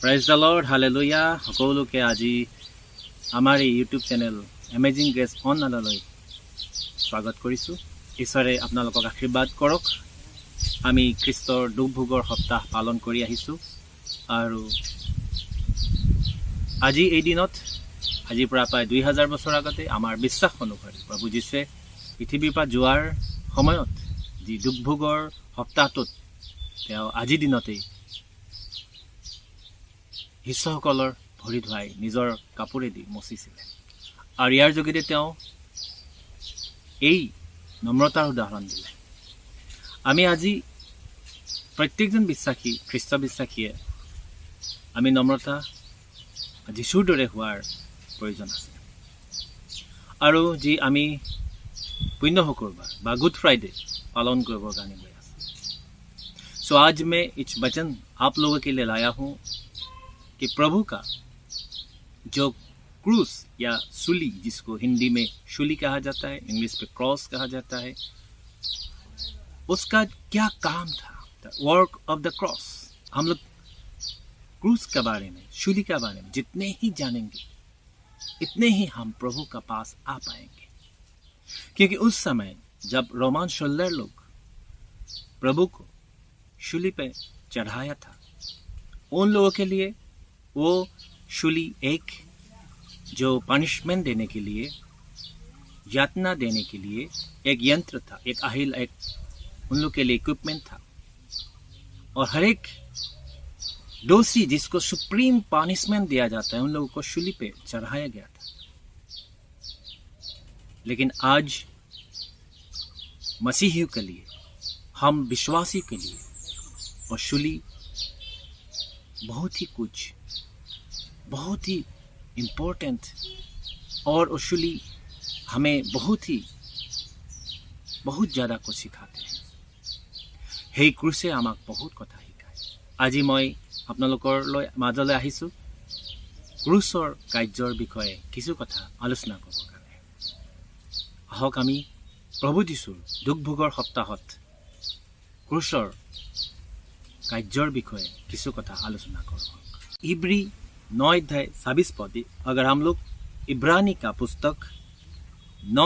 Praise the Lord, hallelujah. সকলোকে আজি আমাৰ এই ইউটিউব চেনেল এমেজিং গ্ৰেছ অনলাইনলৈ স্বাগত কৰিছোঁ। ঈশ্বৰে আপোনালোকক আশীৰ্বাদ কৰক। আমি খ্ৰীষ্টৰ দুখ ভোগৰ সপ্তাহ পালন কৰি আহিছোঁ আৰু আজি এই দিনত আজিৰ পৰা প্ৰায় 2000 বছৰ আগতে আমাৰ বিশ্বাস অনুসৰি প্ৰভু যীশুৱে পৃথিৱীৰ পৰা যোৱাৰ সময়ত যি দুখ ভোগৰ সপ্তাহটোত তেওঁ আজিৰ দিনতেই শিষ্যসকলৰ ভৰি ধুৱাই নিজৰ কাপোৰেদি মচিছিলে আৰু ইয়াৰ যোগেদি তেওঁ এই নম্ৰতাৰ উদাহৰণ দিলে। আমি আজি প্ৰত্যেকজন বিশ্বাসী খ্ৰীষ্ট বিশ্বাসীয়ে আমি নম্ৰতা যীশুৰ দৰে হোৱাৰ প্ৰয়োজন আছে। আৰু যি আমি পুণ্য শুকুৰবাৰ বা গুড फ्राइडे पालन কৰিবৰ কাৰণে গৈ আছোঁ। सो आज मैं इस वचन आप लोगों के लिए लाया हूँ कि प्रभु का जो क्रूस या सूली, जिसको हिंदी में शूली कहा जाता है, इंग्लिश में क्रॉस कहा जाता है, उसका क्या काम था, the work of the cross. हम लोग क्रूस के बारे में, शूली के बारे में जितने ही जानेंगे इतने ही हम प्रभु का पास आ पाएंगे। क्योंकि उस समय जब रोमन सोल्जर लोग प्रभु को शूली पे चढ़ाया था, उन लोगों के लिए वो शूली एक जो पनिशमेंट देने के लिए, यातना देने के लिए एक यंत्र था, एक आहिल, एक उन लोग के लिए इक्विपमेंट था। और हर एक दोषी जिसको सुप्रीम पनिशमेंट दिया जाता है, उन लोगों को शूली पे चढ़ाया गया था। लेकिन आज मसीहियों के लिए, हम विश्वासी के लिए और शूली बहुत ही कुछ, बहुत ही इम्पोर्टेंट, और शूली हमें बहुत ज़्यादा कुछ सिखाते हैं। সেই ক্ৰুছে আমাক বহুত কথা শিকায়। আজি মই আপোনালোকৰ মাজলৈ আহিছোঁ ক্ৰুচৰ কাৰ্যৰ বিষয়ে কিছু কথা আলোচনা কৰিবৰ কাৰণে। আহক আমি প্ৰভু যীশুৰ দুখ ভোগৰ সপ্তাহত ক্ৰুচৰ কাৰ্যৰ বিষয়ে কিছু কথা आलोचना करो। इब्री 9 अध्याय 26 पद, अगर हम लोग इब्रानी का पुस्तक 9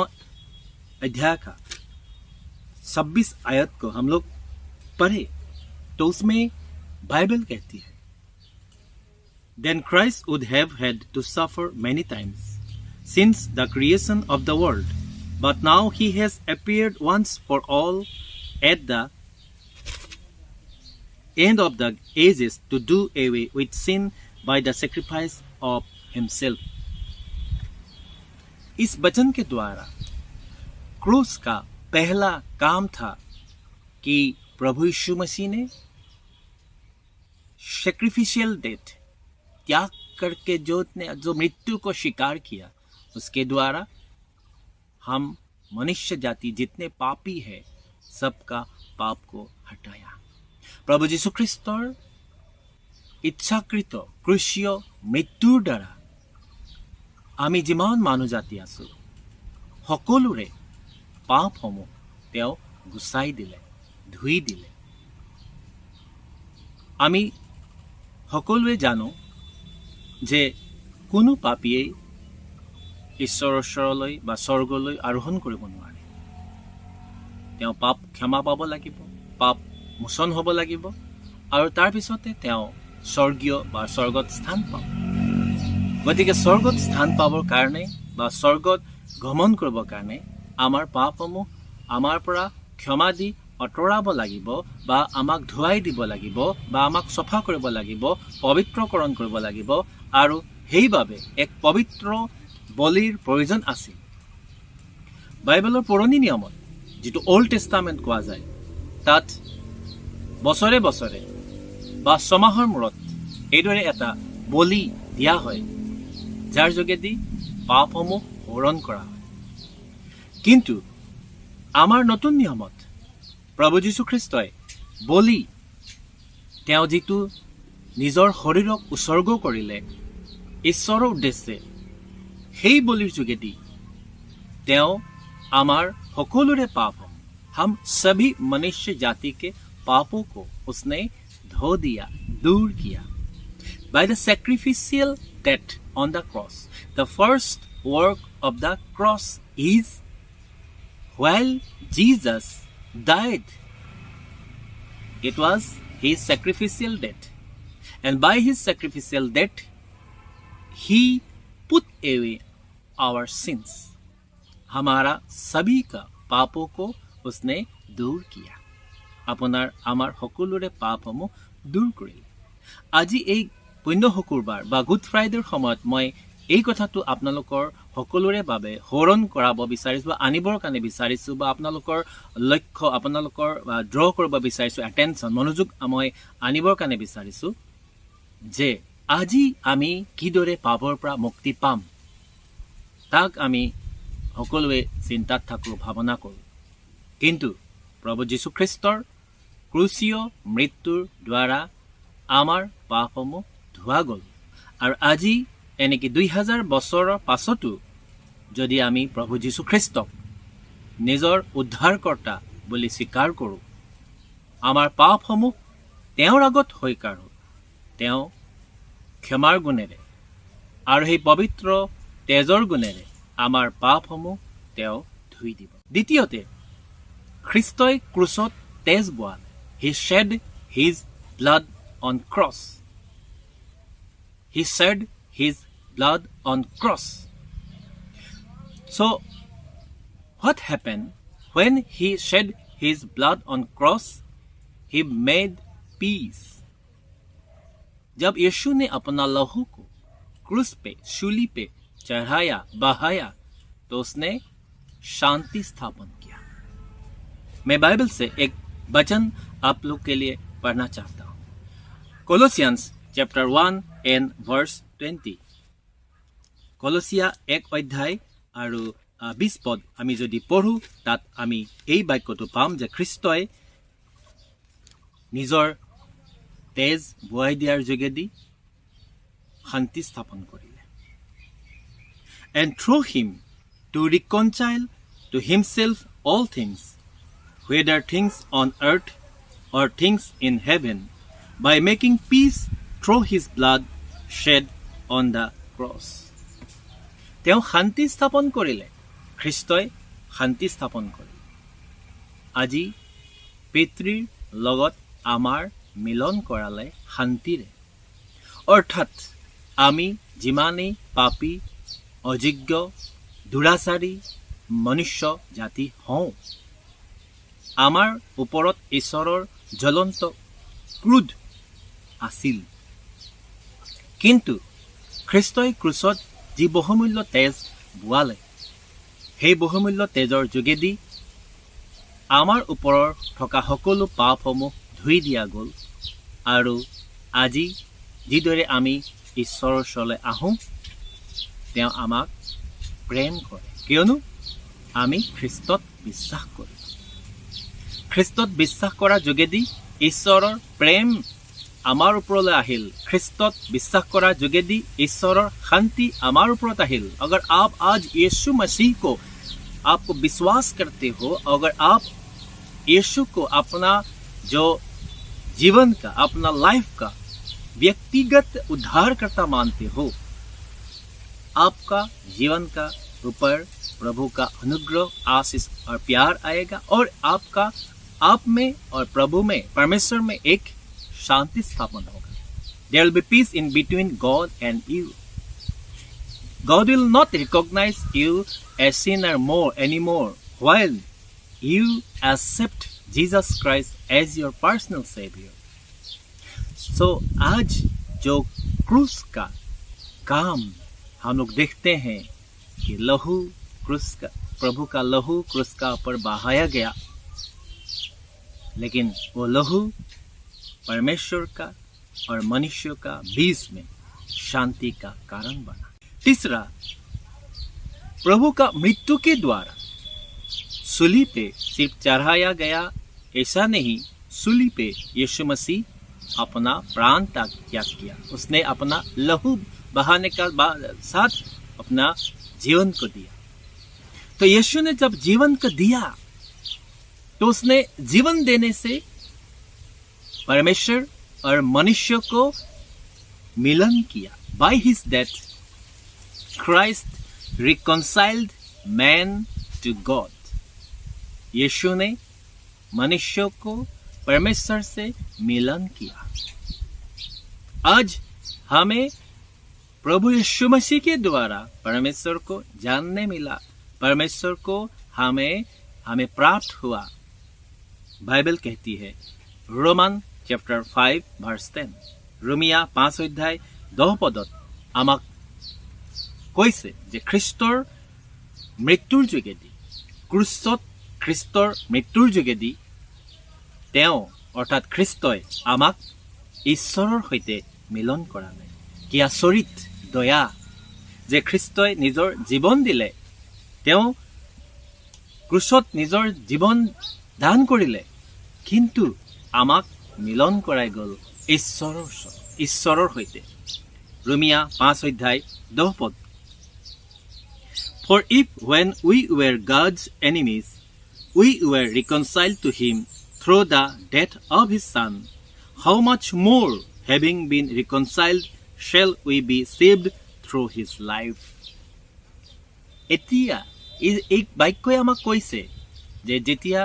अध्याय का 26 आयत को हम लोग पढ़े तो उसमें बाइबल कहती है, Then Christ would have had to suffer many times since the creation of the world, but now he has appeared once for all at the end of the ages to do away with sin by the sacrifice of himself। इस वचन के द्वारा क्रूस का पहला काम था कि प्रभु यीशु मसीह ने सैक्रिफिशियल डेथ त्याग करके जो मृत्यु को स्वीकार किया, उसके द्वारा हम मनुष्य जाति जितने पापी है सबका पाप को हटाया। प्रभु যীশু খ্ৰীষ্টৰ ইচ্ছাকৃত ক্ৰুচীয় মৃত্যুৰ দ্বাৰা আমি যিমান মানুহ জাতি আছোঁ সকলোৰে পাপসমূহ তেওঁ গুচাই দিলে, ধুই দিলে। আমি সকলোৱে জানো যে কোনো পাপীয়েই ঈশ্বৰৰ ওচৰলৈ বা স্বৰ্গলৈ আৰোহণ কৰিব নোৱাৰে। তেওঁ পাপ ক্ষমা পাব লাগিব, পাপ মোচন হ'ব লাগিব, আৰু তাৰপিছতে তেওঁ স্বৰ্গীয় বা স্বৰ্গত স্থান পাব। গতিকে স্বৰ্গত স্থান পাবৰ কাৰণে বা স্বৰ্গত গমন কৰিবৰ কাৰণে আমাৰ পাপসমূহ আমাৰ পৰা ক্ষমা দি আঁতৰাব লাগিব, বা আমাক ধুৱাই দিব লাগিব, বা আমাক চফা কৰিব লাগিব, পবিত্ৰকৰণ কৰিব লাগিব। আৰু সেইবাবে এক পবিত্ৰ বলিৰ প্ৰয়োজন আছিল। বাইবেলৰ পুৰণি নিয়মত যিটো অল্ড টেষ্টামেণ্ট কোৱা যায়, তাত বছৰে বছৰে বা ছমাহৰ মূৰত এইদৰে এটা বলি দিয়া হয়, যাৰ যোগেদি পাপসমূহ হৰণ কৰা হয়। কিন্তু আমাৰ নতুন নিয়মত প্ৰভু যীশু খ্ৰীষ্টই বলি, তেওঁ যিটো নিজৰ শৰীৰক উৎসৰ্গ কৰিলে ঈশ্বৰৰ উদ্দেশ্যে, সেই বলিৰ যোগেদি তেওঁ আমাৰ সকলোৰে পাপসমূহ, हम सभी मनुष्य जाति के पापों को उसने धो दिया, दूर किया। by the sacrificial death on the cross. The first work of the cross is while Jesus died. It was his sacrificial death. And by his sacrificial death, he put away our sins. हमारा सभी का पापों को उसने दूर किया. আপোনাৰ আমাৰ সকলোৰে পাপসমূহ দূৰ কৰিলে. আজি এই পুণ্য শুকুৰবাৰ বা গুড ফ্ৰাইডেৰ সময়ত মই এই কথাটো আপোনালোকৰ সকলোৰে বাবে সোঁৱৰণ কৰাব বিচাৰিছোঁ বা আনিবৰ কাৰণে বিচাৰিছোঁ বা আপোনালোকৰ লক্ষ্য আপোনালোকৰ ড্ৰ কৰিব বিচাৰিছোঁ, এটেনশ্যন মনোযোগ মই আনিবৰ কাৰণে বিচাৰিছোঁ যে আজি আমি কিদৰে পাপৰ পৰা মুক্তি পাম তাক আমি সকলোৱে চিন্তাত থাকোঁ, ভাৱনা কৰোঁ. কিন্তু প্ৰভু যীশুখ্ৰীষ্টৰ ক্ৰুচীয় মৃত্যুৰ দ্বাৰা আমাৰ পাপসমূহ ধোৱা গ'ল. আৰু আজি এনেকৈ 2000 বছৰৰ পাছতো যদি আমি প্ৰভু যীশুখ্ৰীষ্টক নিজৰ উদ্ধাৰকৰ্তা বুলি স্বীকাৰ কৰোঁ, আমাৰ পাপসমূহ তেওঁৰ আগত স্বীকাৰোঁ, তেওঁ ক্ষমাৰ গুণেৰে আৰু সেই পবিত্ৰ তেজৰ গুণেৰে আমাৰ পাপসমূহ তেওঁ ধুই দিব. দ্বিতীয়তে, খ্ৰীষ্টই ক্ৰুচত তেজ বোৱালে. He shed his blood on cross. He shed his blood on cross. So, what happened when he shed his blood on cross? He made peace. जब यीशु ने अपना लहू को क्रूस पे, शूली पे चढ़ाया, बहाया, तो उसने शांति स्थापन किया. मैं बाइबल से एक वचन आप लोग के लिए पढ़ना चाहता हूँ. Colossians chapter 1 and verse 20. কলছিয়া 1 অধ্যায় আৰু 20 পদ আমি যদি পঢ়ো তাত আমি এই বাক্যটো পাম যে খ্ৰীষ্টই নিজৰ তেজ বুৱাই দিয়াৰ যোগেদি শান্তি স্থাপন কৰিলে. And through him to reconcile to himself all things, whether things on earth or things in heaven, by making peace through his blood shed on the cross. তেওঁ শান্তি স্থাপন কৰিলে, খ্ৰীষ্টই শান্তি স্থাপন কৰিলে. আজি পিতৃৰ লগত আমাৰ মিলন কৰালে শান্তিৰে. অৰ্থাৎ আমি যিমানেই পাপী, অযোগ্য, দুৰাচাৰী মনুষ্য জাতি হওঁ, আমাৰ ওপৰত ঈশ্বৰৰ জ্বলন্ত ক্ৰোধ আছিল. কিন্তু খ্ৰীষ্টই ক্ৰুচত যি বহুমূল্য তেজ বোৱালে, সেই বহুমূল্য তেজৰ যোগেদি আমাৰ ওপৰৰ থকা সকলো পাপসমূহ ধুই দিয়া গ'ল. আৰু আজি যিদৰে আমি ঈশ্বৰৰ ওচৰলৈ আহোঁ, তেওঁ আমাক প্ৰেম কৰে, কিয়নো আমি খ্ৰীষ্টত বিশ্বাস কৰোঁ. খ্ৰীষ্টত বিশ্বাস কৰাৰ যোগেদি ঈশ্বৰৰ প্ৰেম আমাৰ ওপৰলৈ আহিল. খ্ৰীষ্টত বিশ্বাস কৰাৰ যোগেদি ঈশ্বৰৰ শান্তি আমাৰ ওপৰত আহিল. अगर आप आज यीशु मसीह को आपको विश्वास करते हो, अगर आप यीशु को अपना जो जीवन का, अपना लाइफ का व्यक्तिगत उद्धारकर्ता मानते हो, आपका जीवन का ऊपर प्रभु का अनुग्रह, आशीष और प्यार आएगा और आपका आप में और प्रभु में, परमेश्वर में एक शांति स्थापन होगा. There will be peace in between God and you. God will not recognize you as sinner more anymore while you accept Jesus Christ as your personal Savior. So आज जो क्रूस का काम हम लोग देखते हैं कि लहू क्रूस का, प्रभु का लहू क्रूस का ऊपर बहाया गया, लेकिन वो लहू परमेश्वर का और मनुष्य का बीच में शांति का कारण बना. तीसरा, प्रभु का मृत्यु के द्वारा सूली पे सिर्फ चढ़ाया गया ऐसा नहीं, सूली पे यीशु मसीह अपना प्राण त्याग किया. उसने अपना लहू बहाने का साथ अपना जीवन को दिया. तो यीशु ने जब जीवन को दिया तो उसने जीवन देने से परमेश्वर और मनुष्य को मिलन किया। By his death Christ reconciled man to God. यीशु ने मनुष्य को परमेश्वर से मिलन किया। आज हमें प्रभु यीशु मसीह के द्वारा परमेश्वर को जानने मिला, परमेश्वर को हमें प्राप्त हुआ। बाइबल कहती है रोमान चैप्टर 5 verse 10, रोमिया 5 অধ্যায় 10 পদত আমাক কৈছে যে খ্ৰীষ্টৰ মৃত্যুৰ যোগেদি, ক্ৰুচত খ্ৰীষ্টৰ মৃত্যুৰ যোগেদি তেওঁ অৰ্থাৎ খ্ৰীষ্টই আমাক ঈশ্বৰৰ সৈতে মিলন কৰালে। কি আচৰিত দয়া যে খ্ৰীষ্টই নিজৰ জীৱন দিলে, তেওঁ ক্ৰুচত নিজৰ জীৱন দান কৰিলে, কিন্তু আমাক মিলন কৰাই গ'ল ঈশ্বৰৰ সৈতে। ৰোমিয়া 5 অধ্যায় 10 পদ। For if when we were God's enemies, we were reconciled to him through the death of his son, how much more, having been reconciled, shall we be saved through his life? এতিয়া এই বাক্যই আমাক কৈছে যে যেতিয়া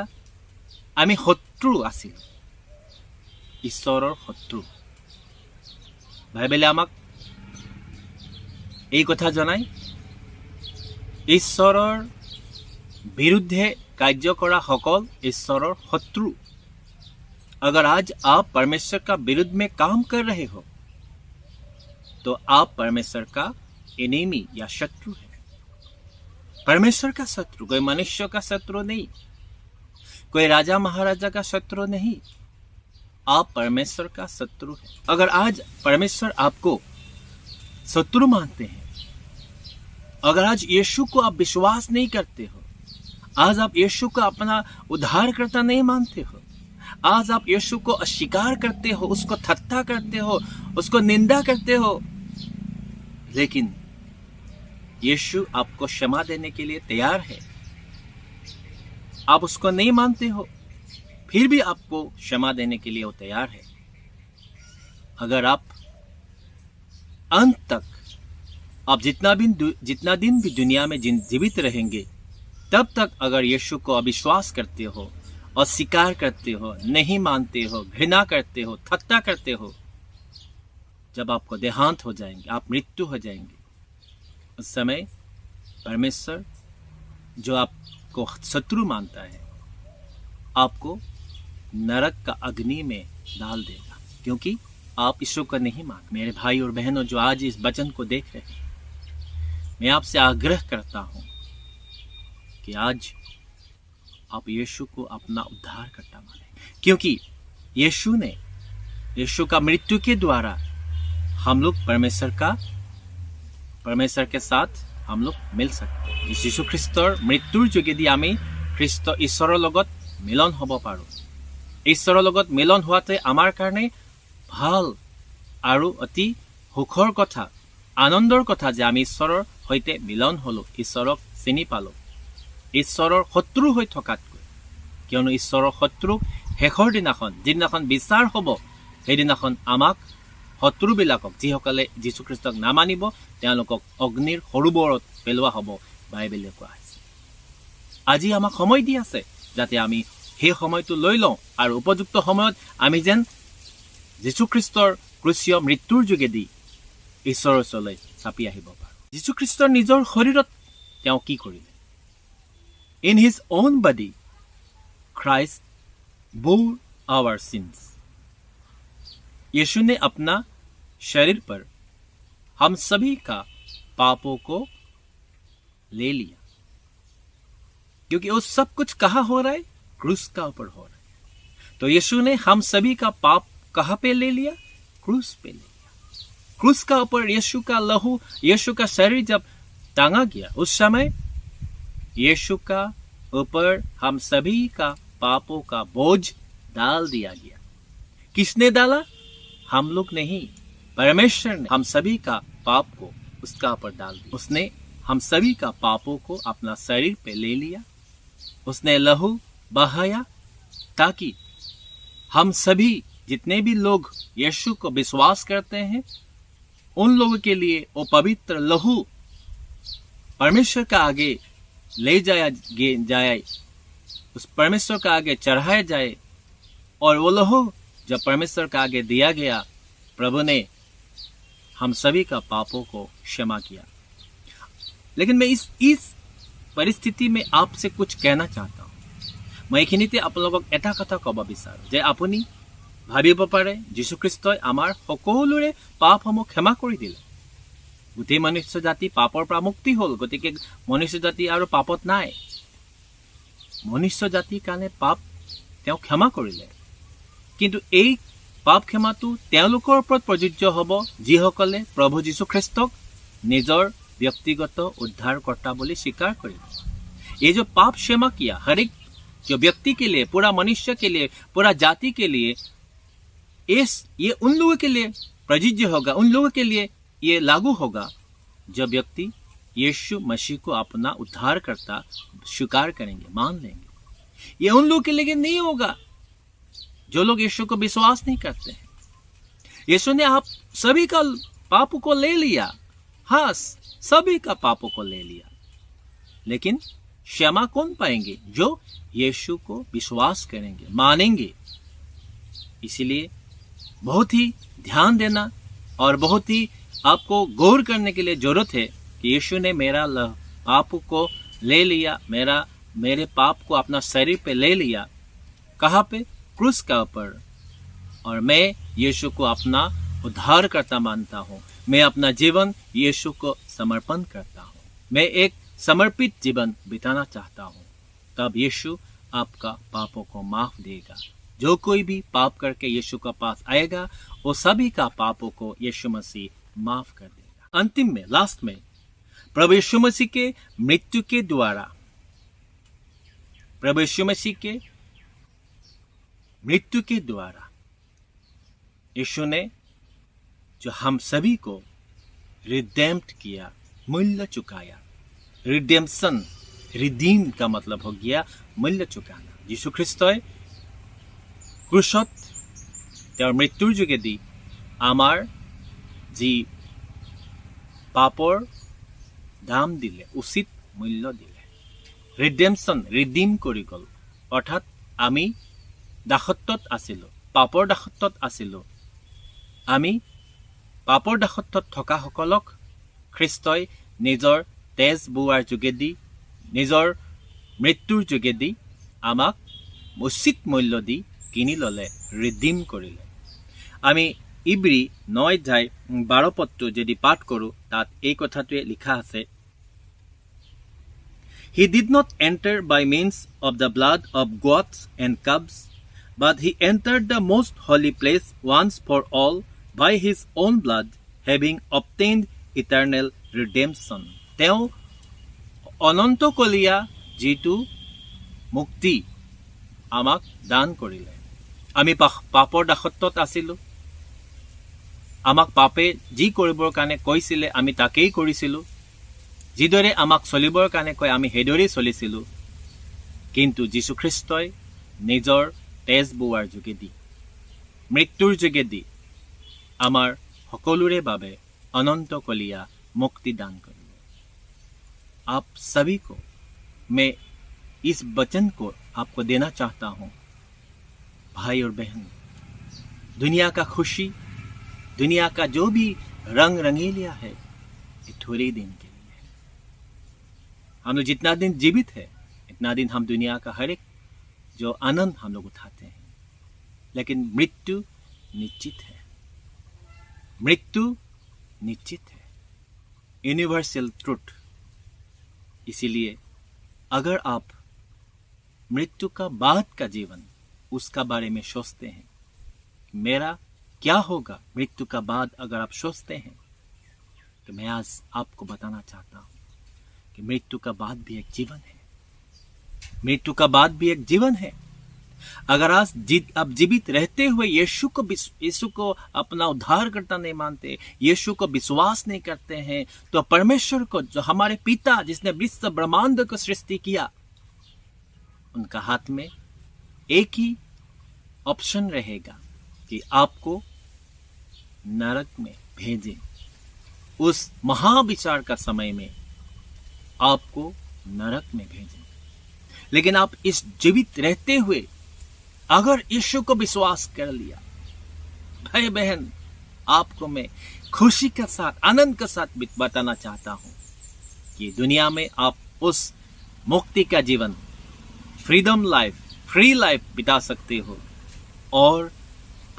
আমি শত্ৰু আছিলোঁ, ঈশ্বৰৰ শত্ৰু, বাইবেলে আমাক এই কথা জনায় ঈশ্বৰৰ বিৰুদ্ধে কাৰ্য কৰা সকল ঈশ্বৰৰ শত্ৰু। अगर आज आप परमेश्वर का विरुद्ध में काम कर रहे हो तो आप परमेश्वर का एनिमी या शत्रु है। परमेश्वर का शत्रु कोई मनुष्य का शत्रु नहीं, कोई राजा महाराजा का शत्रु नहीं, आप परमेश्वर का शत्रु है। अगर आज परमेश्वर आपको शत्रु मानते हैं, अगर आज यीशु को आप विश्वास नहीं करते हो, आज आप यीशु को अपना उद्धारकर्ता नहीं मानते हो, आज आप यीशु को अस्वीकार करते हो, उसको ठट्ठा करते हो, उसको निंदा करते हो, लेकिन यीशु आपको क्षमा देने के लिए तैयार है। आप उसको नहीं मानते हो, फिर भी आपको क्षमा देने के लिए वो तैयार है। अगर आप अंत तक, आप जितना दिन भी दुनिया में जीवित रहेंगे, तब तक अगर यीशु को अविश्वास करते हो, अस्वीकार करते हो, नहीं मानते हो, घृणा करते हो, ठट्ठा करते हो, जब आपको देहांत हो जाएंगे, आप मृत्यु हो जाएंगे, उस समय परमेश्वर जो आपको शत्रु मानता है, आपको नरक का अग्नि में डाल देगा, क्योंकि आप ईश्वर को नहीं मान। मेरे भाई और बहनों जो आज इस वचन को देख रहे हैं, मैं आपसे आग्रह करता हूं कि आज आप यीशु को अपना उद्धारकर्ता माने, क्योंकि यीशु का मृत्यु के द्वारा हम लोग परमेश्वर के साथ हम लोग मिल सकते हैं। यीशु ख्ৰীষ্টৰ মৃত্যুৰ যোগেদি আমি ঈশ্বৰৰ লগত মিলন হ'ব পাৰোঁ। ঈশ্বৰৰ লগত মিলন হোৱাতে আমাৰ কাৰণে ভাল আৰু অতি সুখৰ কথা, আনন্দৰ কথা যে আমি ঈশ্বৰৰ সৈতে মিলন হ'লো, ঈশ্বৰক চিনি পালো, ঈশ্বৰৰ শত্ৰু হৈ থকাতকৈ। কিয়নো ঈশ্বৰৰ শত্ৰুক শেষৰ দিনাখন, যিদিনাখন বিচাৰ হ'ব, সেইদিনাখন আমাক শত্ৰুবিলাকক, যিসকলে যীশুখ্ৰীষ্টক নামানিব, তেওঁলোকক অগ্নিৰ সৰোবৰত পেলোৱা হ'ব, বাইবেলে কোৱা হৈছে। আজি আমাক সময় দি আছে যাতে আমি সেই সময়টো লৈ লওঁ আৰু উপযুক্ত সময়ত আমি যেন যীশুখ্ৰীষ্টৰ ক্ৰুচীয় মৃত্যুৰ যোগেদি ঈশ্বৰৰ ওচৰলৈ চাপি আহিব পাৰোঁ। যীশুখ্ৰীষ্টৰ নিজৰ শৰীৰত তেওঁ কি কৰিলে? In his own body, Christ bore our sins. यीशु ने अपना शरीर पर हम सभी का पापों को ले लिया, क्योंकि वो सब कुछ कहाँ हो रहा है? क्रूस का ऊपर हो रहा है। तो यीशु ने हम सभी का पाप कहाँ पे ले लिया? क्रूस पे ले लिया। क्रूस का ऊपर यीशु का लहू, यीशु का शरीर जब टांगा गया, उस समय यीशु का ऊपर हम सभी का पापों का बोझ डाल दिया गया। किसने डाला? हम लोग नहीं, परमेश्वर ने हम सभी का पाप को उसका ऊपर डाल दिया। उसने हम सभी का पापों को अपना शरीर पे ले लिया, उसने लहू बहाया, ताकि हम सभी जितने भी लोग यीशु को विश्वास करते हैं, उन लोगों के लिए वो पवित्र लहू परमेश्वर का आगे ले जाए, उस परमेश्वर का आगे चढ़ाया जाए, और वो लहू जब परमेश्वर का आगे दिया गया, प्रभु ने हम सभी का पापों को क्षमा किया। लेकिन मैं इस परिस्थिति में आपसे कुछ कहना चाहता हूँ। मैं এইখিনিতে আপোনালোকক এটা কথা ক'ব বিচাৰোঁ যে আপুনি ভাবিব পাৰে যীশুখ্ৰীষ্টই আমাৰ সকলোৰে পাপসমূহ ক্ষমা কৰি দিলে, গোটেই মনুষ্য জাতি পাপৰ পৰা মুক্তি হ'ল, গতিকে মনুষ্য জাতি আৰু পাপত নাই। মনুষ্য জাতিৰ কাৰণে পাপ তেওঁ ক্ষমা কৰিলে, কিন্তু এই পাপ ক্ষমাটো তেওঁলোকৰ ওপৰত প্ৰযোজ্য হ'ব যিসকলে প্ৰভু যীশুখ্ৰীষ্টক নিজৰ व्यक्तिगत उद्धारकर्ता बोले स्वीकार करेगा। ये जो पाप क्षमा किया हर एक जो व्यक्ति के लिए, पूरा मनुष्य के लिए, पूरा जाति के लिए, ये उन लोगों के लिए प्रযোज्य होगा, उन लोगों के लिए ये लागू होगा जो व्यक्ति यीशु मसीह को अपना उद्धारकर्ता स्वीकार करेंगे, मान लेंगे। ये उन लोगों के लिए नहीं होगा जो लोग यीशु को विश्वास नहीं करते हैं। यीशु ने आप सभी का पाप को ले लिया, हाँ सभी का पापों को ले लिया, लेकिन क्षमा कौन पाएंगे? जो यीशु को विश्वास करेंगे, मानेंगे। इसीलिए बहुत ही ध्यान देना और बहुत ही आपको गौर करने के लिए जरूरत है कि यीशु ने मेरा पाप को ले लिया, मेरे पाप को अपना शरीर पे ले लिया। कहाँ पे? क्रूस का ऊपर। और मैं यीशु को अपना उद्धारकर्ता मानता हूँ। मैं अपना जीवन यीशु को समर्पण करता हूँ। मैं एक समर्पित जीवन बिताना चाहता हूँ। तब यीशु आपका पापों को माफ देगा। जो कोई भी पाप करके यीशु के पास आएगा, वो सभी का पापों को यीशु मसीह माफ कर देगा। अंतिम में, लास्ट में, प्रभु यीशु मसीह के मृत्यु के द्वारा, प्रभु यीशु मसीह के मृत्यु के द्वारा यीशु ने जो हम सभी को रिडेम्प्ट किया, मूल्य चुकाया। रिडेम्पशन, रिडीम का मतलब हो गया मूल्य चुकाना। यीशु ख्रिस्तই ক্ৰুচত তেওঁৰ মৃত্যুৰ যোগেদি আমাৰ যি পাপৰ দাম দিলে, উচিত মূল্য দিলে। ৰিডেম্পশ্যন, ৰিডিম কৰি গ'ল। অৰ্থাৎ আমি দাসত্বত আছিলোঁ, পাপৰ দাসত্বত আছিলোঁ। আমি পাপৰ দাসত্বত থকাসকলক খ্ৰীষ্টই নিজৰ তেজ বোৱাৰ যোগেদি, নিজৰ মৃত্যুৰ যোগেদি আমাক উচিত মূল্য দি কিনি ল'লে, ৰিডিম কৰিলে। আমি ইব্ৰী 9:12 যদি পাঠ কৰোঁ, তাত এই কথাটোৱে লিখা আছে, He did not enter by means of the blood of goats and calves, but he entered the most holy place once for all by his own blood, having obtained eternal redemption. তেওঁ অনন্তকলীয়া যিটো মুক্তি আমাক দান কৰিলে। আমি পাপৰ দাসত্বত আছিলোঁ। আমাক পাপে যি কৰিবৰ কাৰণে কৈছিলে আমি তাকেই কৰিছিলোঁ। যিদৰে আমাক চলিবৰ কাৰণে কয় আমি সেইদৰেই চলিছিলোঁ। কিন্তু যীশুখ্ৰীষ্টই নিজৰ তেজ বোৱাৰ যোগেদি, মৃত্যুৰ যোগেদি আমাৰ সকলোৰে বাবে অনন্তকলীয়া মুক্তি দান কৰিলে। आप सभी को मैं इस वचन को आपको देना चाहता हूं, भाई और बहन। दुनिया का खुशी, दुनिया का जो भी रंग रंगीलिया है, ये थोड़े दिन के लिए है। हम लोग जितना दिन जीवित है, इतना दिन हम दुनिया का हर एक जो आनंद हम लोग उठाते हैं, लेकिन मृत्यु निश्चित है। मृत्यु निश्चित है, यूनिवर्सल ट्रुथ। इसीलिए अगर आप मृत्यु का बाद का जीवन, उसका बारे में सोचते हैं, मेरा क्या होगा मृत्यु का बाद, अगर आप सोचते हैं, तो मैं आज आपको बताना चाहता हूं कि मृत्यु का बाद भी एक जीवन है। मृत्यु का बाद भी एक जीवन है। अगर आज आप जीवित रहते हुए यीशु को अपना उद्धारकर्ता नहीं मानते, यीशु को विश्वास नहीं करते हैं, तो परमेश्वर को, जो हमारे पिता जिसने विश्व ब्रह्मांड को सृष्टि किया, उनका हाथ में एक ही ऑप्शन रहेगा कि आपको नरक में भेजें उस महाविचार का समय में आपको नरक में भेजें। लेकिन आप इस जीवित रहते हुए अगर यीशु को विश्वास कर लिया, भाई बहन, आपको मैं खुशी के साथ, आनंद के साथ बताना चाहता हूं कि दुनिया में आप उस मुक्ति का जीवन, फ्रीडम लाइफ, फ्री लाइफ बिता सकते हो। और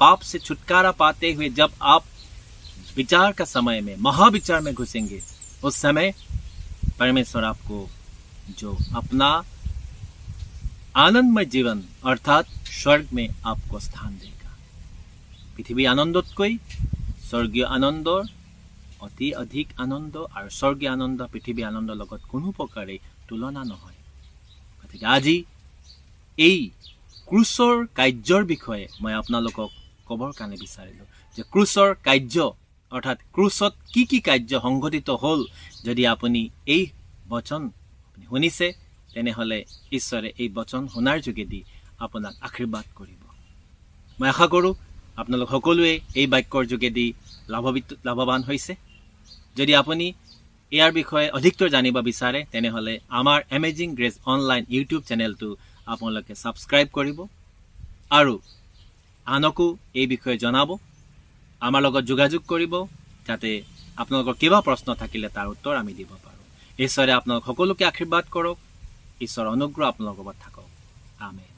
पाप से छुटकारा पाते हुए जब आप विचार का समय में, महाविचार में घुसेंगे, उस समय परमेश्वर आपको जो अपना आनंदमय जीवन अर्थात स्वर्ग में आपको स्थान देगा। पृथ्वी आनंदतকৈ স্বৰ্গীয় আনন্দৰ অতি অধিক আনন্দ আৰু স্বৰ্গীয় আনন্দ পৃথিৱী আনন্দৰ লগত কোনো প্ৰকাৰে তুলনা নহয়। গতিকে আজি এই ক্ৰুচৰ কাৰ্যৰ বিষয়ে মই আপোনালোকক ক'বৰ কাৰণে বিচাৰিলোঁ যে ক্ৰুচৰ কাৰ্য অৰ্থাৎ ক্ৰুচত কি কি কাৰ্য সংঘটিত হ'ল। যদি আপুনি এই বচন শুনিছে তেনেহ'লে ঈশ্বৰে এই বচন শুনাৰ যোগেদি আপোনাক আশীৰ্বাদ কৰিব। মই আশা কৰোঁ আপোনালোক সকলোৱে এই বাক্যৰ যোগেদি লাভৱান হৈছে। যদি আপুনি ইয়াৰ বিষয়ে অধিকতৰ জানিব বিচাৰে তেনেহ'লে আমাৰ এমেজিং গ্ৰেছ অনলাইন ইউটিউব চেনেলটো আপোনালোকে ছাবস্ক্ৰাইব কৰিব আৰু আনকো এই বিষয়ে জনাব, আমাৰ লগত যোগাযোগ কৰিব, যাতে আপোনালোকৰ কিবা প্ৰশ্ন থাকিলে তাৰ উত্তৰ আমি দিব পাৰোঁ। ঈশ্বৰে আপোনালোক সকলোকে আশীৰ্বাদ কৰক। ঈশ্বৰৰ অনুগ্ৰহ আপোনালোকৰ লগত থাকক। আমেন।